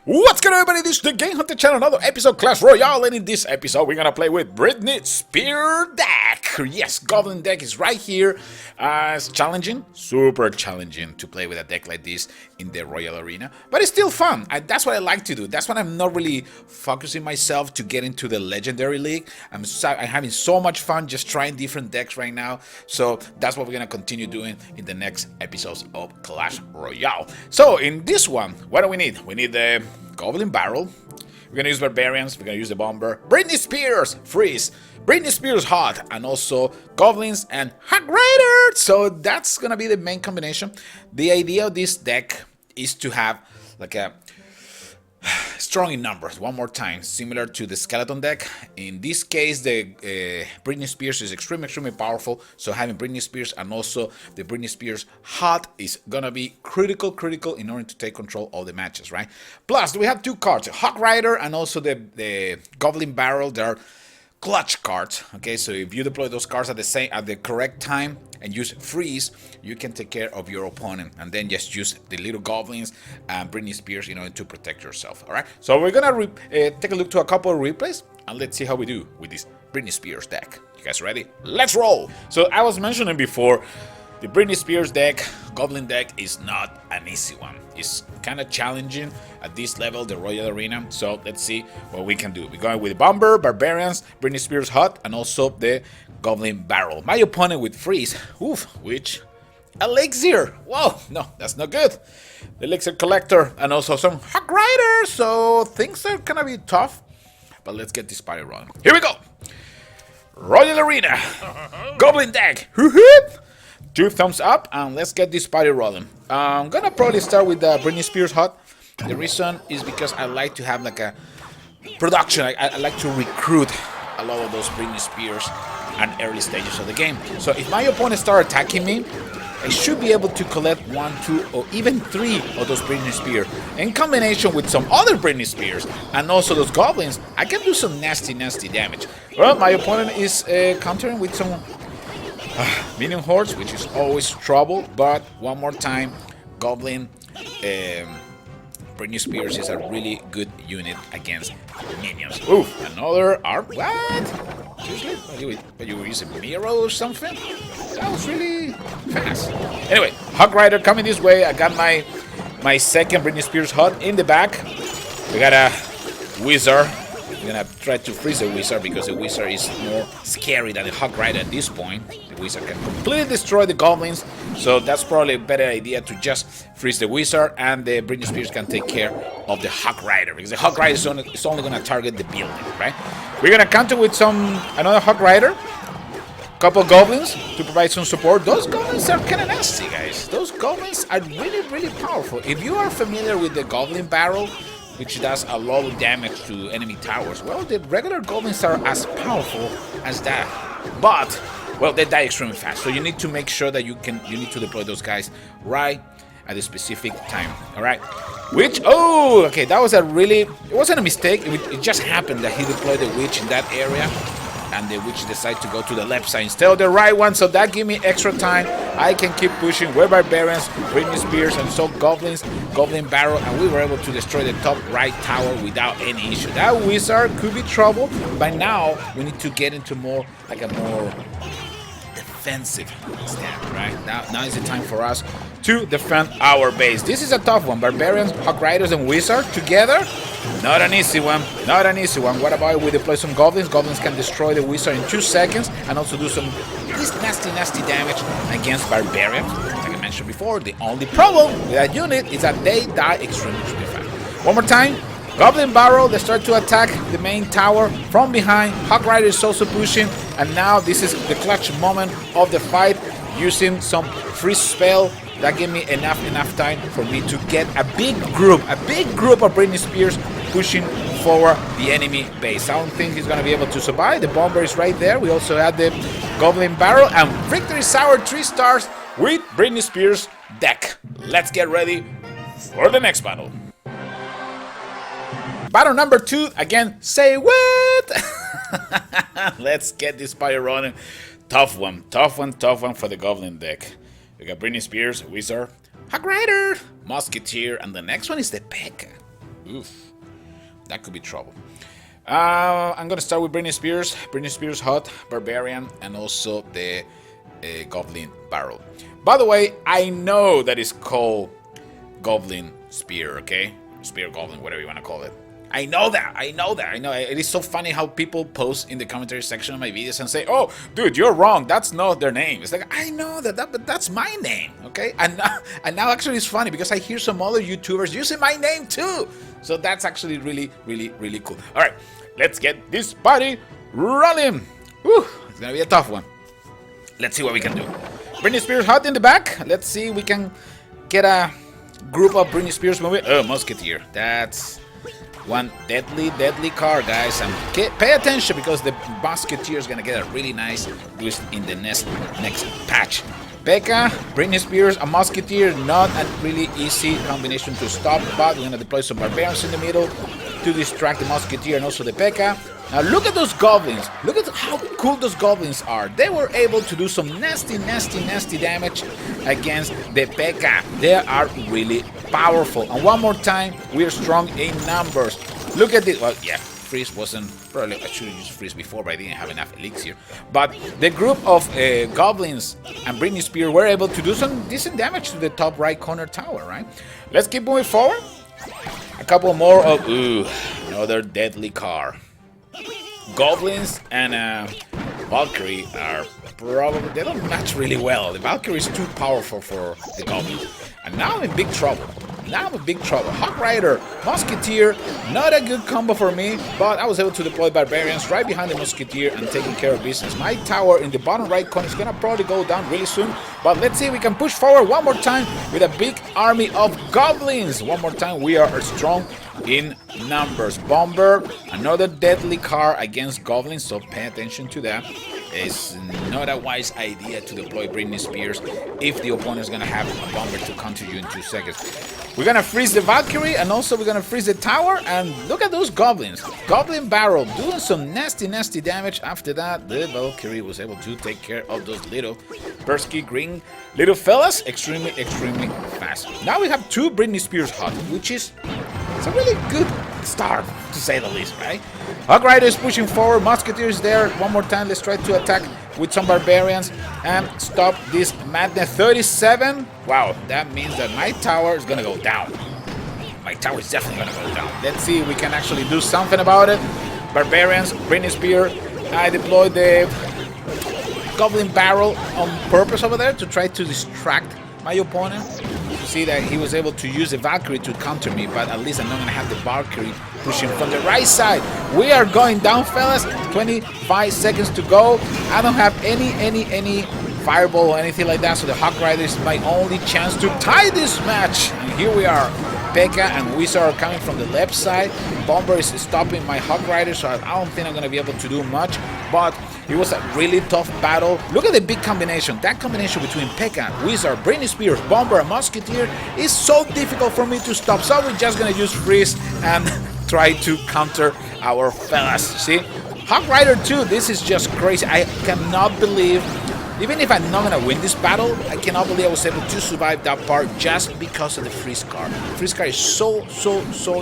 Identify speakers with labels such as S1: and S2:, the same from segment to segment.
S1: What's good, everybody? This is the Game Hunter channel, another episode Clash Royale, and in this episode we're gonna play with Britney Spear deck. Yes, Goblin deck is right here. It's challenging, super challenging to play with a deck like this in the Royal Arena, but it's still fun. That's what I like to do. That's why I'm not really focusing myself to get into the Legendary League. I'm having so much fun just trying different decks right now, so that's what we're gonna continue doing in the next episodes of Clash Royale. So in this one, what do we need? We need the Goblin Barrel. We're gonna use Barbarians, we're gonna use the Bomber, Britney Spears, Freeze, Britney Spears Hot, and also Goblins and Hog Rider. So that's gonna be the main combination. The idea of this deck is to have like a strong in numbers, one more time, similar to the Skeleton deck. In this case, the Britney Spears is extremely powerful, so having Britney Spears and also the Britney Spears Hot is gonna be critical in order to take control of the matches, right? Plus, we have two cards, Hog Rider and also the Goblin Barrel. They are clutch cards. Okay, so if you deploy those cards at the correct time and use Freeze, you can take care of your opponent, and then just use the little Goblins and Britney Spears in order to protect yourself. All right, so we're gonna take a look to a couple of replays, and let's see how we do with this Britney Spears deck. You guys ready? Let's roll. So I was mentioning before, the Britney Spears deck, Goblin deck, is not an easy one. It's kind of challenging at this level, the Royal Arena. So let's see what we can do. We're going with Bomber, Barbarians, Britney Spears Hot, and also the Goblin Barrel. My opponent with Freeze, which Elixir. Whoa, no, that's not good. The Elixir Collector, and also some Hog Rider. So things are gonna be tough, but let's get this party rolling. Here we go. Royal Arena, Goblin deck. Two thumbs up, and let's get this party rolling. I'm gonna probably start with the Britney Spears Hot. The reason is because I like to have like a production. I like to recruit a lot of those Britney Spears at early stages of the game. So if my opponent start attacking me, I should be able to collect 1, 2, or even 3 of those Britney Spears. In combination with some other Britney Spears and also those Goblins, I can do some nasty damage. Well, my opponent is countering with some minion hordes, which is always trouble, but one more time, Goblin Britney Spears is a really good unit against minions. Ooh, another art. What? Seriously? But you were using Miro or something? That was really fast. Anyway, Hog Rider coming this way. I got my second Britney Spears Hot in the back. We got a Wizard. I'm gonna try to freeze the Wizard because the Wizard is more scary than the Hog Rider at this point. The Wizard can completely destroy the Goblins, so that's probably a better idea to just freeze the Wizard, and the Britney Spears can take care of the Hog Rider, because the Hog Rider is only gonna target the building, right? We're gonna counter with another Hog Rider, couple Goblins to provide some support. Those Goblins are kind of nasty, guys. Those Goblins are really powerful. If you are familiar with the Goblin Barrel, which does a lot of damage to enemy towers, well, the regular Goblins are as powerful as that, but well, they die extremely fast. So you need to make sure that you need to deploy those guys right at a specific time. All right, okay, that was it wasn't a mistake. It just happened that he deployed the witch in that area, and the witch decided to go to the left side instead of the right one, so that gave me extra time. I can keep pushing with Barbarians, Britney Spears, and so Goblins, Goblin Barrel, and we were able to destroy the top right tower without any issue. That Wizard could be trouble. By now, we need to get into more defensive stand, right? Now is the time for us to defend our base. This is a tough one. Barbarians, Hog Riders, and Wizard together. Not an easy one. What about if we deploy some Goblins? Goblins can destroy the Wizard in 2 seconds and also do some nasty damage against Barbarians. Like I mentioned before, the only problem with that unit is that they die extremely fast. One more time. Goblin Barrel, they start to attack the main tower from behind. Hog Rider is also pushing, and now this is the clutch moment of the fight, using some freeze spell. That gave me enough time for me to get a big group of Britney Spears pushing forward the enemy base. I don't think he's gonna be able to survive. The Bomber is right there. We also have the Goblin Barrel, and victory is our 3 stars with Britney Spears deck. Let's get ready for the next battle. Battle number 2, again, say what? Let's get this party running. Tough one for the Goblin deck. We got Britney Spears, Wizard, Hog Rider, Musketeer, and the next one is the P.E.K.K.A. Oof. That could be trouble. I'm gonna start with Britney Spears. Britney Spears Hot, Barbarian, and also the Goblin Barrel. By the way, I know that it's called Goblin Spear, okay? Spear Goblin, whatever you want to call it. I know that. I know. It is so funny how people post in the commentary section of my videos and say, "Oh, dude, you're wrong. That's not their name." It's like, I know that, but that's my name, okay? And now actually it's funny because I hear some other YouTubers using my name too. So that's actually really, really, really cool. All right, let's get this party rolling. Whew, it's gonna be a tough one. Let's see what we can do. Britney Spears Hot in the back. Let's see if we can get a group of Britney Spears movie. Oh, Musketeer. That's one deadly car, guys. And pay attention because the Musketeer is gonna get a really nice boost in the next patch. Becca, Britney Spears, a Musketeer, not a really easy combination to stop, but we're gonna deploy some Barbarians in the middle to distract the Musketeer and also the Becca. Now look at those Goblins. Look at how cool those Goblins are. They were able to do some nasty damage against the Becca. They are really powerful. And one more time, we are strong in numbers. Look at this. Well, yeah, freeze wasn't... Probably I should have used freeze before, but I didn't have enough elixir. But the group of Goblins and Britney Spears were able to do some decent damage to the top right corner tower, right? Let's keep moving forward. A couple more of... Ooh, another deadly car. Goblins and Valkyrie are probably... They don't match really well. The Valkyrie is too powerful for the Goblin. And now I'm in big trouble. Hawk Rider, Musketeer, not a good combo for me, but I was able to deploy Barbarians right behind the Musketeer and taking care of business. My tower in the bottom right corner is gonna probably go down really soon, but let's see if we can push forward one more time with a big army of Goblins. One more time, we are strong in numbers. Bomber, another deadly car against Goblins, so pay attention to that. It's not a wise idea to deploy Britney Spears if the opponent is going to have a bomber to counter you in 2 seconds. We're going to freeze the Valkyrie and also we're going to freeze the tower. And look at those Goblins. Goblin Barrel doing some nasty damage. After that, the Valkyrie was able to take care of those little Persky green little fellas extremely fast. Now we have 2 Britney Spears Hot, which is... It's a really good start, to say the least, right? Hawk Rider is pushing forward. Musketeer is there. One more time, let's try to attack with some Barbarians and stop this madness. 37. Wow, that means that my tower is gonna go down. My tower is definitely gonna go down. Let's see if we can actually do something about it. Barbarians, Britney Spear. I deployed the Goblin Barrel on purpose over there to try to distract my opponent. You see that he was able to use the Valkyrie to counter me, but at least I'm not gonna have the Valkyrie pushing from the right side. We are going down, fellas. 25 seconds to go. I don't have any fireball or anything like that, so the Hawk Rider is my only chance to tie this match. And here we are. Becca and Wizard are coming from the left side. Bomber is stopping my Hawk Rider, so I don't think I'm gonna be able to do much, but it was a really tough battle. Look at the big combination. That combination between P.E.K.K.A, Wizard, Britney Spears, Bomber, and Musketeer is so difficult for me to stop. So we're just gonna use freeze and try to counter our fellas. See? Hawk Rider 2, this is just crazy. I cannot believe, even if I'm not gonna win this battle, I cannot believe I was able to survive that part just because of the freeze card. The freeze card is so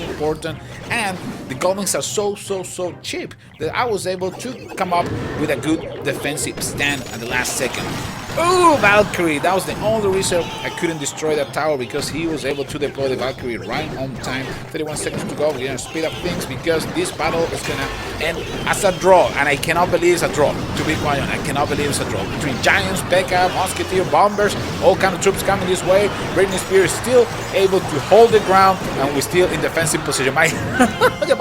S1: important, and the Goblins are so cheap that I was able to come up with a good defensive stand at the last second. Ooh, Valkyrie! That was the only reason I couldn't destroy that tower, because he was able to deploy the Valkyrie right on time. 31 seconds to go. We're gonna speed up things because this battle is gonna end as a draw, and I cannot believe it's a draw. To be quite honest, I cannot believe it's a draw. Between Giants, P.E.K.K.A, Musketeer, Bombers, all kind of troops coming this way. Britney Spears still able to hold the ground, and we're still in defensive position. My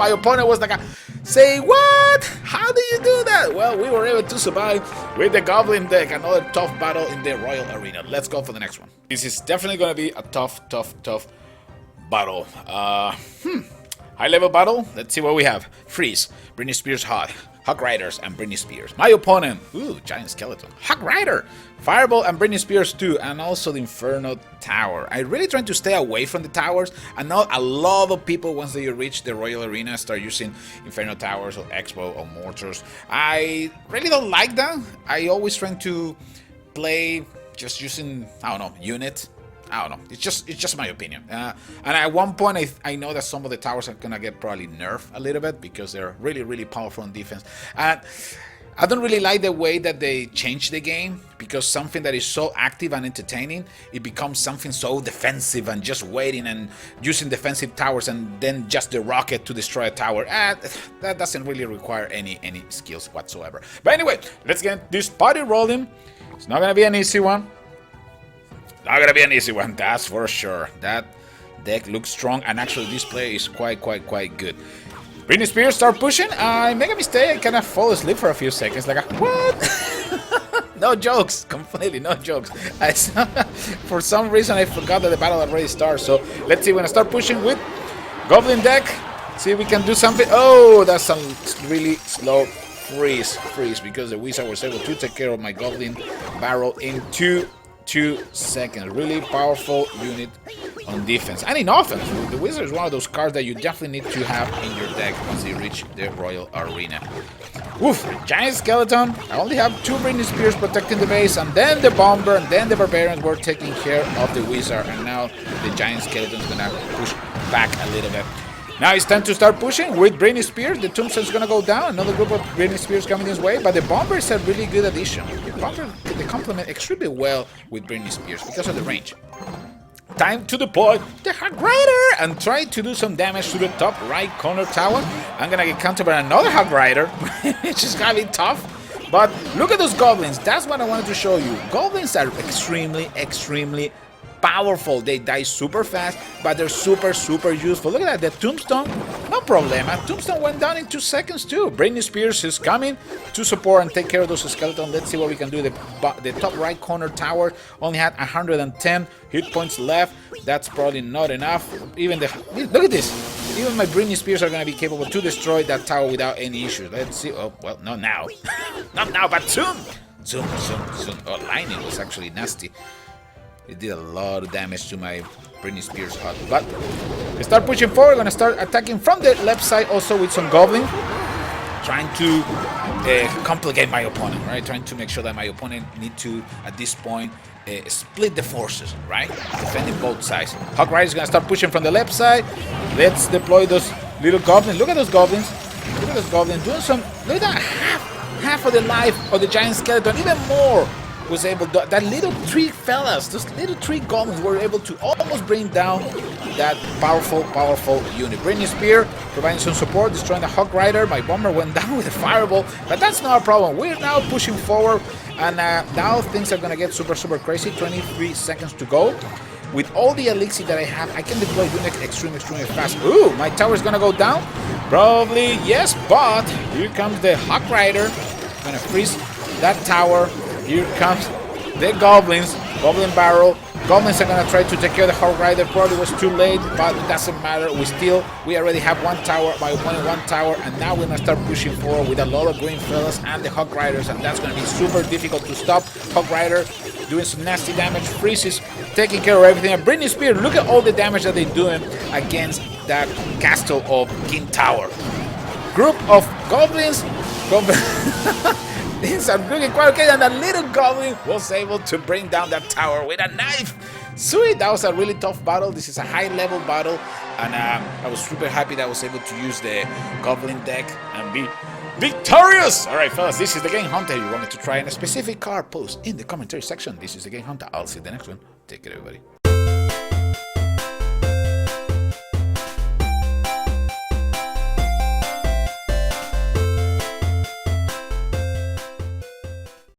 S1: opponent was like, say what? How do you do that? Well, we were able to survive with the Goblin deck. Another tough battle in the Royal Arena. Let's go for the next one. This is definitely going to be a tough battle. High level battle. Let's see what we have. Freeze, Britney Spears Hot, Hawk Riders, and Britney Spears. My opponent, ooh, Giant Skeleton, Hawk Rider, Fireball, and Britney Spears too, and also the Inferno Tower. I really trying to stay away from the towers. I know a lot of people, once they reach the Royal Arena, start using Inferno Towers or Expo or Mortars. I really don't like that. I always trying to play just using, I don't know, unit. I don't know. It's just my opinion. And at one point, I know that some of the towers are gonna get probably nerfed a little bit because they're really, really powerful on defense. And I don't really like the way that they change the game, because something that is so active and entertaining, it becomes something so defensive and just waiting and using defensive towers and then just the rocket to destroy a tower. That doesn't really require any skills whatsoever. But anyway, let's get this party rolling. It's not gonna be an easy one. Not gonna be an easy one, that's for sure. That deck looks strong, and actually this play is quite good. Britney Spears start pushing. I make a mistake. I kind of fall asleep for a few seconds. Like, what? No jokes. Completely no jokes. For some reason, I forgot that the battle already started. So let's see. When I start pushing with Goblin deck, see if we can do something. Oh, that's some really slow freeze. Because the Wizard was able to take care of my Goblin barrel in 2 seconds. Really powerful unit on defense and in offense. The Wizard is one of those cards that you definitely need to have in your deck once you reach the Royal Arena. Oof, giant skeleton. I only have 2 Britney Spears protecting the base, and then the Bomber, and then the Barbarians were taking care of the Wizard, and now the giant skeleton is gonna push back a little bit. Now it's time to start pushing with Britney Spears. The Tombstone is going to go down. Another group of Britney Spears coming this way. But the Bomber is a really good addition. The Bomber, they complement extremely well with Britney Spears because of the range. Time to deploy the Hog Rider and try to do some damage to the top right corner tower. I'm going to get countered by another Hog Rider, which is going to be tough. But look at those Goblins. That's what I wanted to show you. Goblins are extremely powerful. They die super fast, but they're super useful. Look at that, the Tombstone, no problema. Tombstone went down in 2 seconds too. Britney Spears is coming to support and take care of those skeletons. Let's see what we can do. The top right corner tower only had 110 hit points left. That's probably not enough. Look at this. Even my Britney Spears are going to be capable to destroy that tower without any issues. Let's see. Oh, well, not now. Not now, but soon. Soon. Oh, lightning was actually nasty. It did a lot of damage to my Britney Spears hut. But we start pushing forward. We're going to start attacking from the left side also with some Goblin. Trying to complicate my opponent, right? Trying to make sure that my opponent need to, at this point, split the forces, right? Defending both sides. Hog Rider is going to start pushing from the left side. Let's deploy those little Goblins. Look at those Goblins. Doing some... Look at that. Half of the life of the giant skeleton. Even more. Was able to, that little 3 fellas, those little 3 Goblins were able to almost bring down that powerful unit. Britney Spear providing some support, destroying the Hog Rider. My Bomber went down with a fireball, but that's not a problem. We're now pushing forward, and now things are gonna get super crazy. 23 seconds to go. With all the elixir that I have, I can deploy units extremely fast. Ooh, my tower is gonna go down. Probably yes, but here comes the Hog Rider. Gonna freeze that tower. Here comes the Goblins. Goblin barrel. Goblins are gonna try to take care of the Hog Rider. Probably was too late, but it doesn't matter. We already have 1 tower. My opponent 1 tower, and now we're gonna start pushing forward with a lot of green fellas and the Hog Riders, and that's gonna be super difficult to stop. Hog Rider doing some nasty damage. Freezes taking care of everything. And Britney Spears, look at all the damage that they're doing against that castle of King Tower. Group of Goblins. Things are looking quite okay, and that little Goblin was able to bring down that tower with a knife. Sweet, that was a really tough battle. This is a high-level battle, and I was super happy that I was able to use the Goblin deck and be victorious. All right, fellas, this is the Game Hunter. If you wanted to try a specific card, post in the commentary section. This is the Game Hunter. I'll see you in the next one. Take care, everybody.